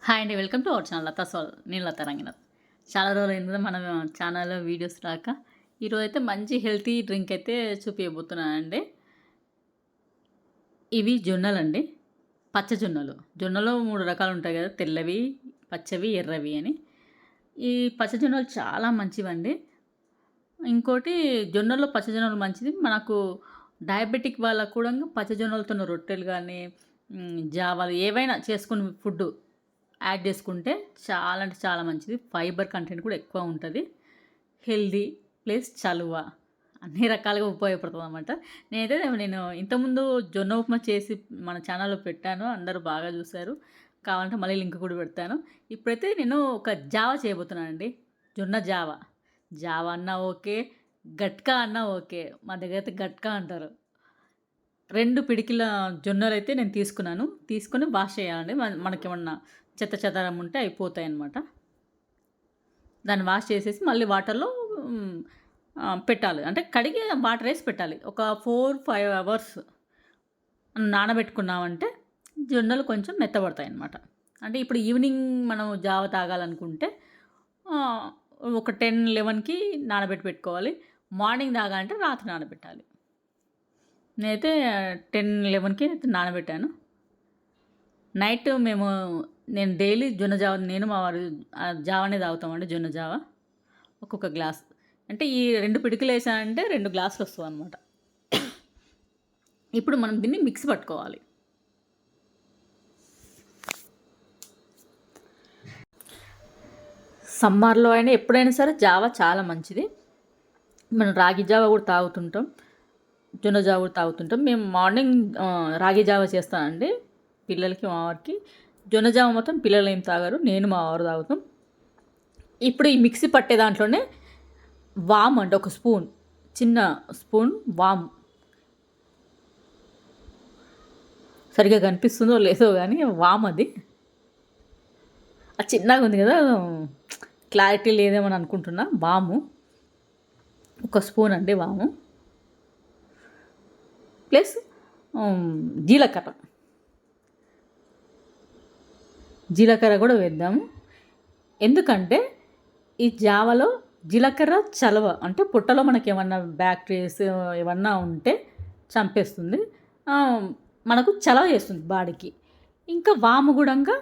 Hi అండి. Welcome to our channel Latha soul. నేను లతా రంగనాథ్. చాలా రోజులైంది కదా మన ఛానల్‌లో వీడియోస్ రాక. ఈరోజైతే మంచి హెల్తీ డ్రింక్ అయితే చూపియబోతున్నానండి. ఇవి జొన్నలండి. పచ్చ జొన్నలు. జొన్నలో 3 రకాలుంటాయి కదా! తెల్లవి, పచ్చవి, ఎర్రవి అని. ఈ పచ్చ జొన్నలు చాలా మంచివండి. ఇంకోటి జొన్నల్లో పచ్చ జొన్నలు మంచిది. మనకు డయాబెటిక్ వాళ్ళకి కూడా పచ్చ జొన్నలతోని రొట్టెలు గానీ, జావాలు ఏవైనా చేసుకొని ఫుడ్డు యాడ్ చేసుకుంటే చాలా అంటే చాలా మంచిది. ఫైబర్ కంటెంట్ కూడా ఎక్కువ ఉంటది. హెల్తీ ప్లస్ చలువ అన్ని రకాలుగా ఉపయోగపడుతుందనమాట. నేను ఇంతకుముందు జొన్న ఉప్మా చేసి మన ఛానల్‌లో పెట్టాను. అందరూ బాగా చూసారు. కావాలంటే మళ్ళీ లింక్ కూడా పెడతాను. ఇప్పుడైతే నేను ఒక జావ చేయబోతున్నానండి. జొన్న జావ. జావ అన్నా ఓకే, గట్కా అన్నా ఓకే. మా దగ్గర అయితే గట్కా అంటారు. 2 పిడికిల జొన్నలైతే నేను తీసుకున్నాను. తీసుకొని వాష్ చేయాలండి. మనకేమన్నా చెత్త చెదారం ఉంటే అయి పోతాయన్నమాట. దాన్ని వాష్ చేసేసి మళ్ళీ వాటర్‌లో పెట్టాలి. అంటే కడిగి వాటరేసి పెట్టాలి. ఒక 4, 5 అవర్స్ నానబెట్టుకున్నామంటే జొన్నలు కొంచెం మెత్తబడతాయన్నమాట. అంటే ఇప్పుడు ఈవినింగ్ మనం జావ తాగాలనుకుంటే ఒక 10, 11కి నానబెట్టి పెట్టుకోవాలి. మార్నింగ్ తాగాలంటే రాత్రి నానబెట్టాలి. నేనైతే 10, 11కి నానబెట్టాను. నైట్ నేను డైలీ జొన్న జావ నేను మా వారు జావనే తాగుతామండి. జొన్న జావ ఒక్కొక్క గ్లాస్. అంటే ఈ 2 పిడికిలేసానంటే 2 గ్లాసులొస్తదనమాట. ఇప్పుడు మనం దీన్ని మిక్సీ పట్టుకోవాలి. సమ్మర్‌లో అయినా ఎప్పుడైనా సరే జావ చాలా మంచిది. మనం రాగి జావ కూడా తాగుతుంటాం. జొన్న జావ కూడా తాగుతుంటాం. మేము మార్నింగ్ రాగి జావ చేస్తానండి పిల్లలకి, మా వారికి. జొన్న జావ మొత్తం పిల్లలేం తాగరు. నేను, మా వారు తాగుతాం. ఇప్పుడు ఈ మిక్సీ పట్టే దాంట్లోనే వాము అండి ఒక స్పూన్, చిన్న స్పూన్ వాము. సరిగ్గా కనిపిస్తుందో లేదో కానీ వాము అది. అది చిన్నగా ఉంది కదా! క్లారిటీ లేదేమని అనుకుంటున్నా. వాము ఒక స్పూన్ అండి వాము. ప్లస్ జీలకర్ర. జీలకర్ర కూడా వేద్దాము. ఎందుకంటే ఈ జావలో జీలకర్ర చలవ అంటే పొట్టలో మనకేమన్నా బ్యాక్టీరియాస్ ఏమన్నా ఉంటే చంపేస్తుంది. మనకు చలవ చేస్తుంది బాడీకి. ఇంకా వాము గూడంగా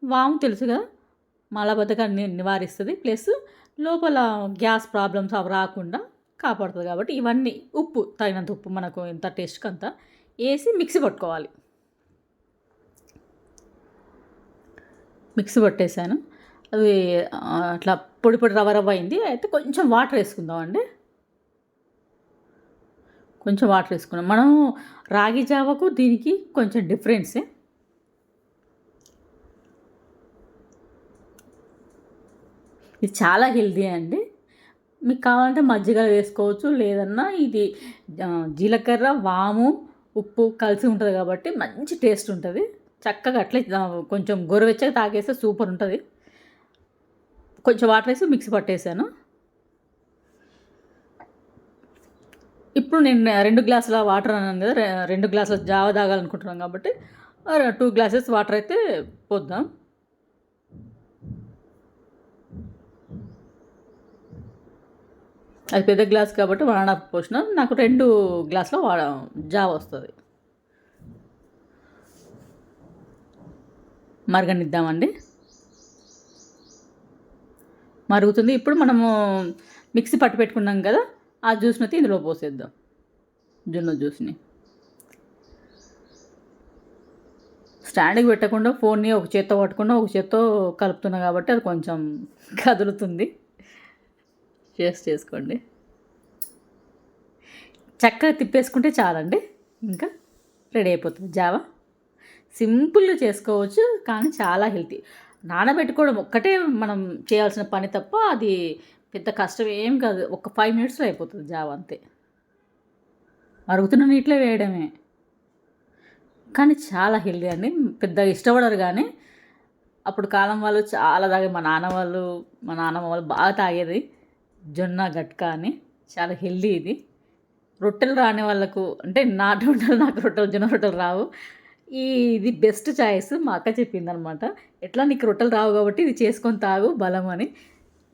వాము తెలుసు కదా! మలబద్ధకాన్ని నివారిస్తది. ప్లస్ లోపల గ్యాస్ ప్రాబ్లమ్స్ అవి రాకుండా కాపాడుతుంది కాబట్టి ఇవన్నీ ఉప్పు తగినంత ఉప్పు మనకు ఎంత టేస్ట్‌కి అంత ఏసి మిక్సీ పట్టుకోవాలి. మిక్సీ పట్టేసాను. అది అట్లా పొడి పొడి రవ్వ రవ్వ అయింది. అయితే కొంచెం వాటర్ వేసుకుందామండి. కొంచెం వాటర్ వేసుకున్నాం. మనం రాగి జావకు దీనికి కొంచెం డిఫరెన్సే. ఇది చాలా హెల్తీ అండి. మీకు కావాలంటే మజ్జిగలో వేసుకోవచ్చు. లేదన్నా ఇది జీలకర్ర, వాము, ఉప్పు కలిసి ఉంటది కాబట్టి మంచి టేస్ట్ ఉంటది. చక్కగా అట్లే కొంచెం గోరువెచ్చగా తాగేస్తే సూపర్ ఉంటది. కొంచెం వాటర్ వేసి మిక్సీ పట్టేసాను. ఇప్పుడు నేను 2 గ్లాసుల వాటర్ అన్నాను కదా! 2 గ్లాసుల జావ తాగాలనుకుంటున్నాం కాబట్టి 2 గ్లాసెస్ వాటర్ అయితే పోద్దాం. అది పెద్ద గ్లాస్ కాబట్టి 1 ½ పోసిన నాకు 2 గ్లాసుల జావ వస్తది. మరగనిద్దామండి. మరుగుతుంది. ఇప్పుడు మనము మిక్సీ పట్టి పెట్టుకున్నాం కదా! ఆ జ్యూస్‌నైతే ఇందులో పోసేద్దాం. జొన్న జ్యూస్‌ని. స్టాండ్‌కి పెట్టకుండా ఫోన్‌ని ఒక చేత్తో పట్టుకున్నా, ఒక చేత్తో కలుపుతున్నా కాబట్టి అది కొంచెం కదులుతుంది. చేసుకోండి. చక్కగా తిప్పేసుకుంటే చాలండి. ఇంకా రెడీ అయిపోతుంది జావ. సింపుల్‌గా చేసుకోవచ్చు. కానీ చాలా హెల్తీ. నానబెట్టుకోవడం ఒక్కటే మనం చేయాల్సిన పని తప్ప అది పెద్ద కష్టం ఏం కాదు. ఒక 5 మినిట్స్‌లో అయిపోతుంది జావ అంతే. మరుగుతున్న నీటిలో వేయడమే. కానీ చాలా హెల్తీ అండి. పెద్దగా ఇష్టపడరు గానీ, అప్పుడు కాలం వాళ్ళు చాలా తాగేది. మా నాన్నమ్మ వాళ్ళు బాగా తాగేది. జొన్న గట్కా అని. చాలా హెల్తీ ఇది. రొట్టెలు రాని వాళ్ళకు అంటే నాటు రొట్టెలు, నాకు రొట్టెలు, జొన్న రొట్టెలు రావు. ఇది బెస్ట్ చాయిస్ మా అక్క చెప్పిందనమాట. ఎట్లా నీకు రొట్టెలు రావు కాబట్టి ఇది చేసుకొని తాగు బలం అని.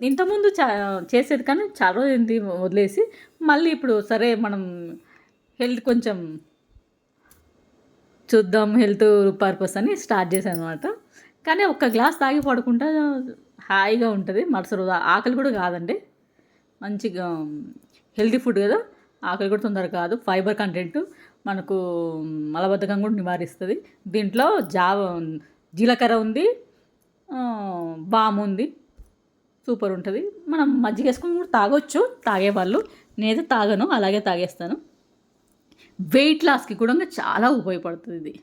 ఇంతకుముందు చేసేది కానీ చాలా రోజులైంది వదిలేసి. మళ్ళీ ఇప్పుడు సరే మనం హెల్త్ కొంచెం చూద్దాం హెల్త్ పర్పస్ అని స్టార్ట్ చేశాననమాట. కానీ ఒక్క గ్లాస్ తాగి పడుకుంటే హాయిగా ఉంటుంది. మరుసటి రోజు ఆకలి కూడా కాదండి. మంచిగా హెల్తీ ఫుడ్ కదా, ఆకలి కూడా తొందరగా కాదు. ఫైబర్ కంటెంట్ మనకు మలబద్ధకం కూడా నివారిస్తుంది. దీంట్లో జీలకర్ర ఉంది, వాము ఉంది, సూపర్ ఉంటుంది. మనం మజ్జిగ వేసుకొని కూడా తాగొచ్చు తాగేవాళ్ళు. నేనైతే తాగను, అలాగే తాగేస్తాను. వెయిట్ లాస్కి కూడా చాలా ఉపయోగపడుతుంది ఇది.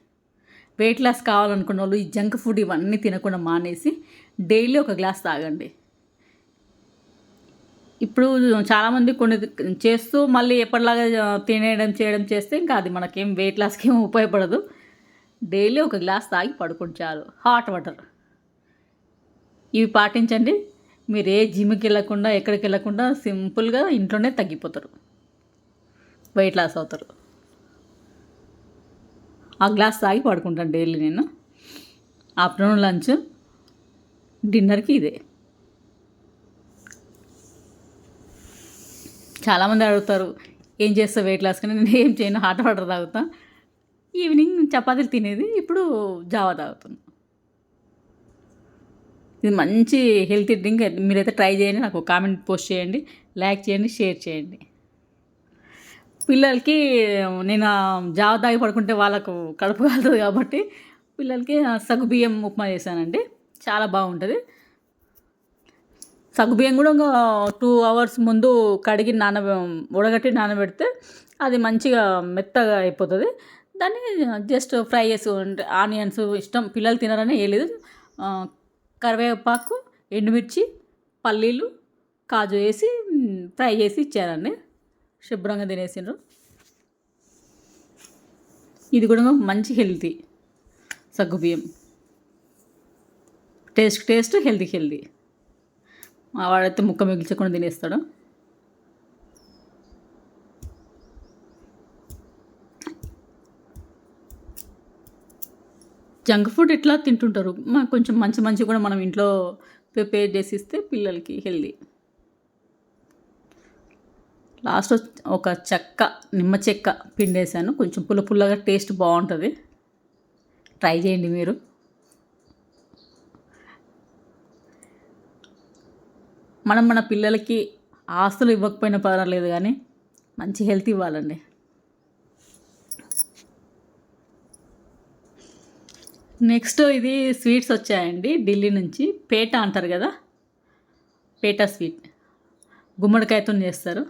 వెయిట్ లాస్ కావాలనుకున్న వాళ్ళు ఈ జంక్ ఫుడ్ ఇవన్నీ తినకుండా మానేసి డైలీ ఒక గ్లాస్ తాగండి. ఇప్పుడు చాలామంది కొన్ని చేస్తూ మళ్ళీ ఎప్పటిలాగా చేయడం చేస్తే ఇంకా అది మనకేం వెయిట్ లాస్కి ఏం ఉపయోగపడదు. డైలీ ఒక గ్లాస్ తాగి పడుకుంటే చాలు. హాట్ వాటర్ ఇవి పాటించండి. మీరు ఏ జిమ్కి వెళ్ళకుండా ఎక్కడికి వెళ్ళకుండా సింపుల్గా ఇంట్లోనే తగ్గిపోతారు, వెయిట్ లాస్ అవుతారు. ఆ గ్లాస్ తాగి పడుకుంటాను డైలీ నేను. ఆఫ్టర్నూన్ లంచ్, డిన్నర్కి ఇదే. చాలామంది అడుగుతారు ఏం చేస్తావు వెయిట్ లాస్ కానీ. నేను ఏం చేయను, హాట్ వాటర్ తాగుతా. ఈవినింగ్ చపాతీలు తినేది, ఇప్పుడు జావా తాగుతాను. ఇది మంచి హెల్తీ డ్రింక్. మీరైతే ట్రై చేయండి, నాకు కామెంట్ పోస్ట్ చేయండి, లైక్ చేయండి, షేర్ చేయండి. పిల్లలకి నేను జావ తాగి పడుకుంటే వాళ్ళకు కడుపు కాలుతుంది కాబట్టి పిల్లలకి సగ్గుబియ్యం ఉప్మా చేశానండి. చాలా బాగుంటుంది. సగ్గుబియ్యం కూడా 2 hours ముందు కడిగి ఉడగట్టి నానబెడితే అది మంచిగా మెత్తగా అయిపోతుంది. దాన్ని జస్ట్ ఫ్రై చేసి ఆనియన్స్ ఇష్టం పిల్లలు తినరని వేయలేదు. కరివేపాకు, ఎండుమిర్చి, పల్లీలు, కాజు వేసి ఫ్రై చేసి ఇచ్చారండి. శుభ్రంగా తినేసిండ్రు. ఇది కూడా మంచి హెల్తీ సగ్గుబియ్యం. Taste healthy. వాడైతే ముక్క మిగిల్చకుండా తినేస్తాడు. జంక్ ఫుడ్ ఇట్లా తింటుంటారు. కొంచెం మంచి కూడా మనం ఇంట్లో ప్రిపేర్ చేసి ఇస్తే పిల్లలకి హెల్తీ. లాస్ట్ ఒక నిమ్మ చెక్క పిండేసాను. కొంచెం పుల్లగా టేస్ట్ బాగుంటుంది. ట్రై చేయండి మీరు. మన పిల్లలకి ఆస్తులు ఇవ్వకపోయినా పర్వాలేదు కానీ మంచి హెల్త్ ఇవ్వాలండి. నెక్స్ట్ ఇది స్వీట్స్ వచ్చాయండి ఢిల్లీ నుంచి. పేట అంటారు కదా, పేట స్వీట్ గుమ్మడికాయతో చేస్తారు.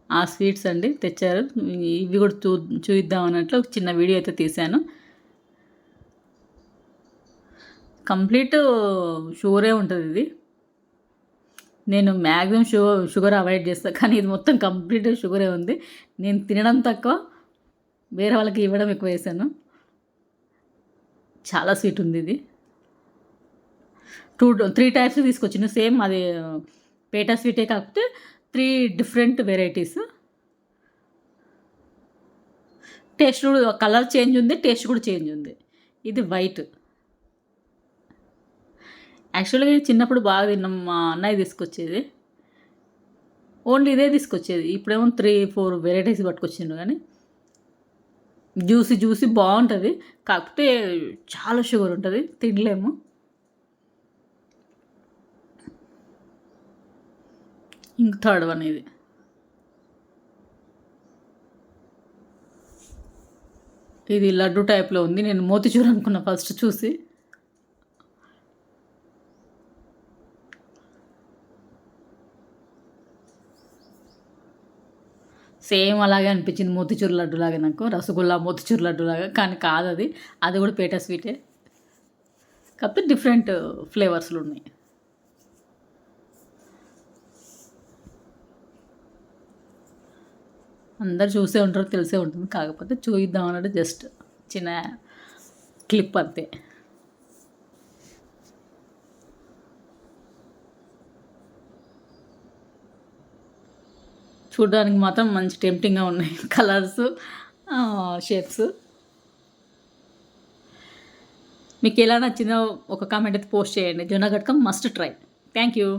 ఆ స్వీట్స్ అండి తెచ్చారు. ఇవి కూడా చూద్దాం అన్నట్లు ఒక చిన్న వీడియో అయితే తీశాను. కంప్లీట్ షుగరే ఉంటుంది ఇది. నేను మ్యాక్సిమం షుగర్ అవాయిడ్ చేస్తాను, కానీ ఇది మొత్తం కంప్లీట్ షుగరే ఉంది. నేను తినడం తక్కువ, వేరే వాళ్ళకి ఇవ్వడం ఎక్కువ వేసాను. చాలా స్వీట్ ఉంది ఇది. 3 టైప్స్ తీసుకొచ్చాను. సేమ్ అది పేటా స్వీటే కాకపోతే 3 డిఫరెంట్ వెరైటీస్. టేస్ట్ కూడా కలర్ చేంజ్ ఉంది, టేస్ట్ కూడా చేంజ్ ఉంది. ఇది వైట్. యాక్చువల్గా చిన్నప్పుడు బాగా తిన్నాం. మా అన్నయ్య తీసుకొచ్చేది, ఓన్లీ ఇదే తీసుకొచ్చేది. ఇప్పుడేమో 3-4 వెరైటీస్ పట్టుకొచ్చిండు. కానీ జ్యూసీ బాగుంటుంది, కాకపోతే చాలా షుగర్ ఉంటుంది, తినలేము. ఇంక థర్డ్ వన్ ఇది లడ్డు టైప్లో ఉంది. నేను మోతిచూర్ అనుకున్నా ఫస్ట్ చూసి. సేమ్ అలాగే అనిపించింది, మోతిచూర్ లడ్డు లాగా నాకు, రసగుల్లా మోతిచూర్ లడ్డు లాగా. కానీ కాదు, అది కూడా పేట స్వీటే, కాకపోతే డిఫరెంట్ ఫ్లేవర్స్లు ఉన్నాయి. అందరు చూసే ఉంటారు, తెలిసే ఉంటుంది, కాకపోతే చూద్దాం అన్నట్టు జస్ట్ చిన్న క్లిప్ అంతే. చూడడానికి మాత్రం మంచి టెంప్టింగ్గా ఉన్నాయి కలర్స్, షేప్స్. మీకు ఎలా నచ్చిందో ఒక కామెంట్ అయితే పోస్ట్ చేయండి. జొన్న గట్క మస్ట్ ట్రై. Thank you.